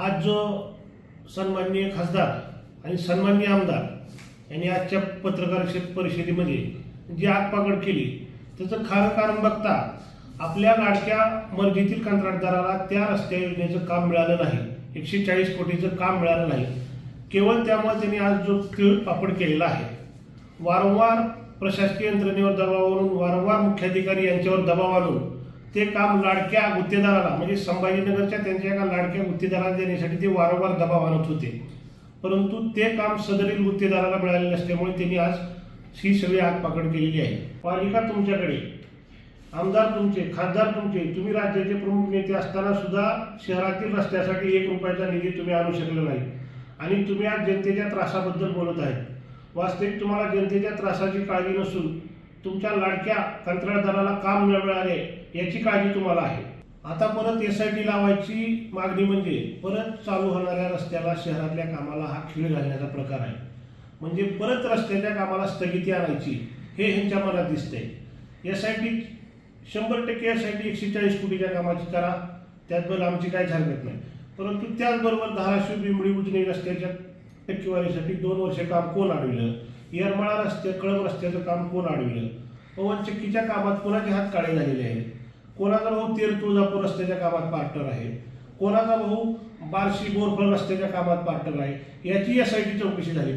आज जो सन्माननीय खासदार आणि सन्माननीय आमदार यांनी आजच्या पत्रकार परिषदेमध्ये जी आगपागड केली त्याचं खरं कारण बघता आपल्या लाडक्या मर्जीतील कंत्राटदाराला त्या रस्त्या योजनेचं काम मिळालं नाही, 140 कोटीचं काम मिळालं नाही. केवळ त्यामुळे त्यांनी आज जो तिळपापड केलेला आहे, वारंवार प्रशासकीय यंत्रणेवर दबाव आणून, वारंवार मुख्याधिकारी यांच्यावर दबाव आणून ते काम लाडक्या गुत्तेदाराला म्हणजे संभाजीनगरच्या त्यांच्या एका लाडक्या गुत्तेदाराला देण्यासाठी ते वारंवार दबाव आणत होते. परंतु ते काम सदरील गुत्तेदाराला मिळाले नसल्यामुळे त्यांनी आज ही सगळी आगपागड केलेली आहे. पालिका तुमच्याकडे, आमदार तुमचे, खासदार तुमचे, तुम्ही राज्याचे प्रमुख नेते असताना सुद्धा शहरातील रस्त्यासाठी 1 रुपयाचा निधी तुम्ही आणू शकले नाही आणि तुम्ही आज जनतेच्या त्रासाबद्दल बोलत आहे. वास्तविक तुम्हाला जनतेच्या त्रासाची काळजी नसून तुमच्या लाडक्या कंत्राटदाराला काम न मिळाले याची काळजी तुम्हाला आहे. आता परत SIT लावायची मागणी म्हणजे परत चालू होणाऱ्या रस्त्याला, शहरातल्या कामाला हा खीळ घालण्याचा प्रकार आहे. म्हणजे परत रस्त्याच्या कामाला स्थगिती आणायची हे ह्यांच्या मनात दिसतंय. SIT 100% SIT 140 कोटीच्या कामाची करा, त्याचबरोबर आमची काहीच हरकत नाही. परंतु त्याचबरोबर धाराशिव बिंबडी उजनी रस्त्याच्या टक्केवारीसाठी 2 वर्ष काम कोण अडविलं, येरमाळा रस्ते कळंब रस्त्याचं काम कोण अडविलं, पवनचक्कीच्या कामात कोणाचे हात काळे झालेले आहेत, कोणाचा भाऊ तेर तुळजापूर रस्त्याच्या कामात पार्टनर आहे, कोणाचा भाऊ बार्शी बोरफळ रस्त्याच्या कामात पार्टनर आहे, याची SIT चौकशी झाली.